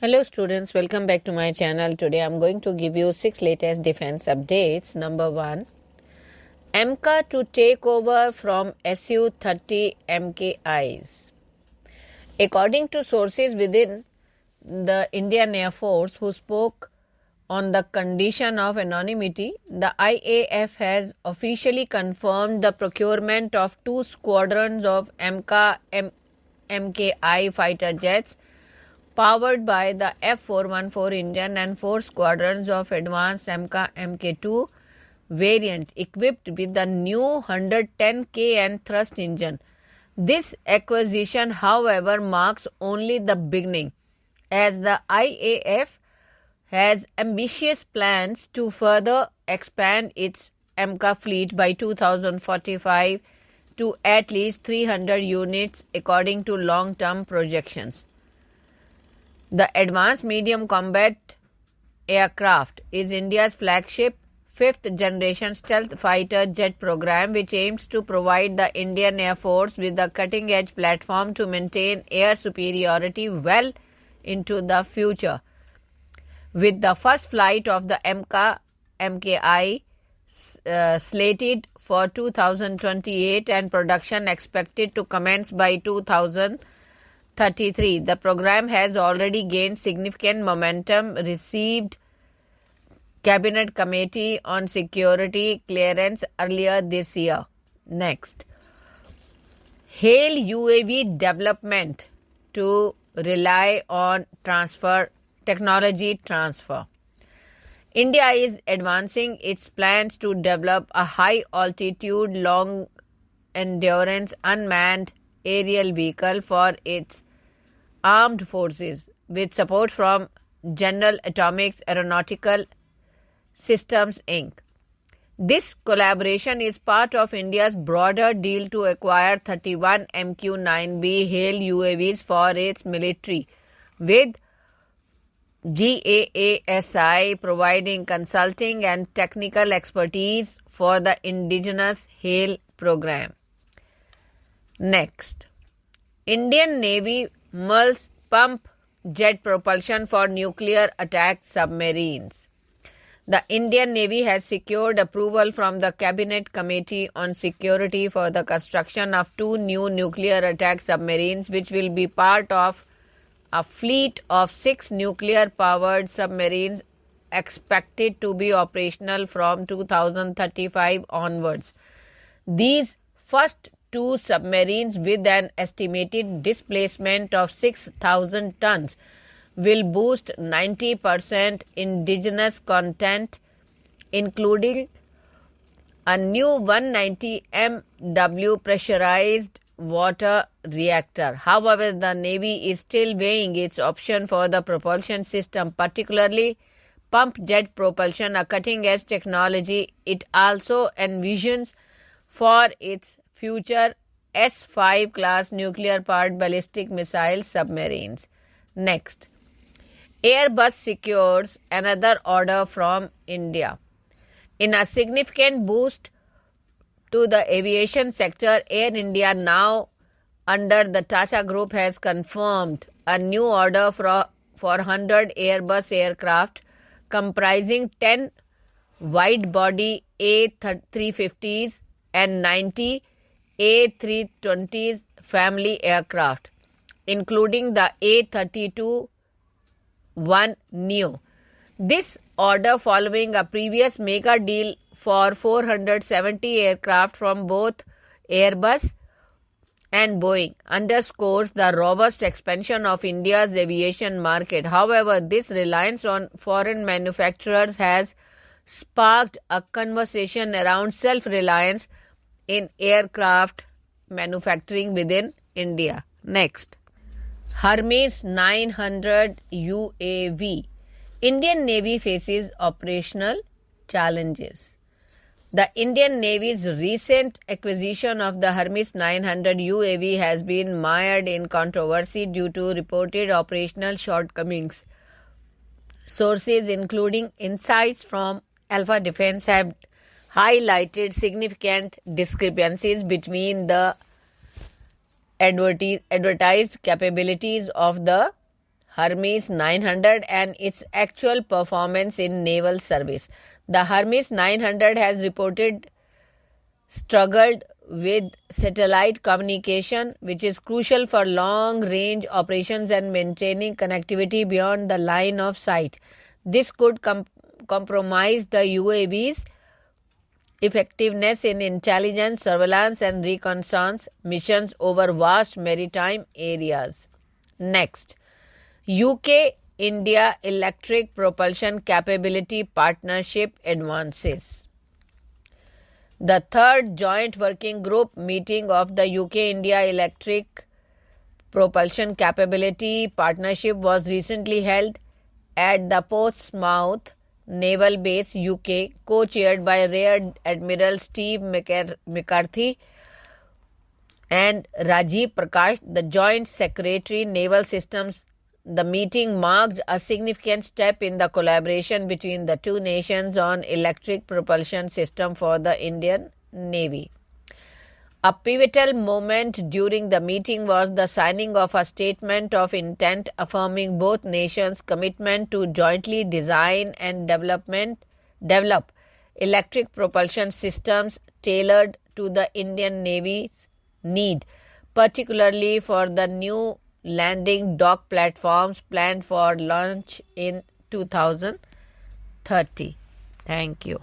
Hello students, welcome back to my channel. Today I'm going to give you 6 latest defense updates. Number 1, AMCA to take over from Su-30 MKIs. According to sources within the Indian Air Force who spoke on the condition of anonymity, the IAF has officially confirmed the procurement of 2 squadrons of AMCA MKI fighter jets powered by the F414 engine and 4 squadrons of advanced AMCA Mk2 variant equipped with the new 110 kN thrust engine. This acquisition, however, marks only the beginning, as the IAF has ambitious plans to further expand its AMCA fleet by 2045 to at least 300 units according to long-term projections. The Advanced Medium Combat Aircraft is India's flagship 5th generation stealth fighter jet program, which aims to provide the Indian Air Force with a cutting-edge platform to maintain air superiority well into the future. With the first flight of the AMCA MKI slated for 2028 and production expected to commence by 2033, the program has already gained significant momentum, received Cabinet Committee on Security clearance earlier this year. Next, HALE UAV development to rely on technology transfer. India is advancing its plans to develop a high-altitude, long-endurance unmanned aerial vehicle for its armed forces with support from General Atomics Aeronautical Systems Inc. This collaboration is part of India's broader deal to acquire 31 MQ-9B HALE UAVs for its military, with GAASI providing consulting and technical expertise for the indigenous HALE program. Next, Indian Navy mulls pump jet propulsion for nuclear attack submarines. The Indian Navy has secured approval from the Cabinet Committee on Security for the construction of 2 new nuclear attack submarines, which will be part of a fleet of 6 nuclear-powered submarines expected to be operational from 2035 onwards. These first 2 submarines, with an estimated displacement of 6,000 tons, will boost 90% indigenous content, including a new 190 MW pressurized water reactor. However, the Navy is still weighing its option for the propulsion system, particularly pump jet propulsion, a cutting-edge technology it also envisions for its future S-5 class nuclear-powered ballistic missile submarines. Next, Airbus secures another order from India. In a significant boost to the aviation sector, Air India, now under the Tata Group, has confirmed a new order for 100 Airbus aircraft comprising 10 wide-body A350s and 90 A320s family aircraft, including the A321neo. This order, following a previous mega deal for 470 aircraft from both Airbus and Boeing, underscores the robust expansion of India's aviation market. However, this reliance on foreign manufacturers has sparked a conversation around self-reliance in aircraft manufacturing within India. Next, Hermes 900 UAV. Indian Navy faces operational challenges. The Indian Navy's recent acquisition of the Hermes 900 UAV has been mired in controversy due to reported operational shortcomings. Sources, including insights from Alpha Defense, have highlighted significant discrepancies between the advertised capabilities of the Hermes 900 and its actual performance in naval service. The Hermes 900 has reported struggled with satellite communication, which is crucial for long-range operations and maintaining connectivity beyond the line of sight. This could compromise the UAV's effectiveness in intelligence, surveillance, and reconnaissance missions over vast maritime areas. Next, UK-India Electric Propulsion Capability Partnership advances. The third joint working group meeting of the UK-India Electric Propulsion Capability Partnership was recently held at the Portsmouth Naval Base, UK, co-chaired by Rear Admiral Steve McCarthy and Rajiv Prakash, the Joint Secretary, Naval Systems. The meeting marked a significant step in the collaboration between the two nations on electric propulsion system for the Indian Navy. A pivotal moment during the meeting was the signing of a statement of intent affirming both nations' commitment to jointly design and develop electric propulsion systems tailored to the Indian Navy's need, particularly for the new landing dock platforms planned for launch in 2030. Thank you.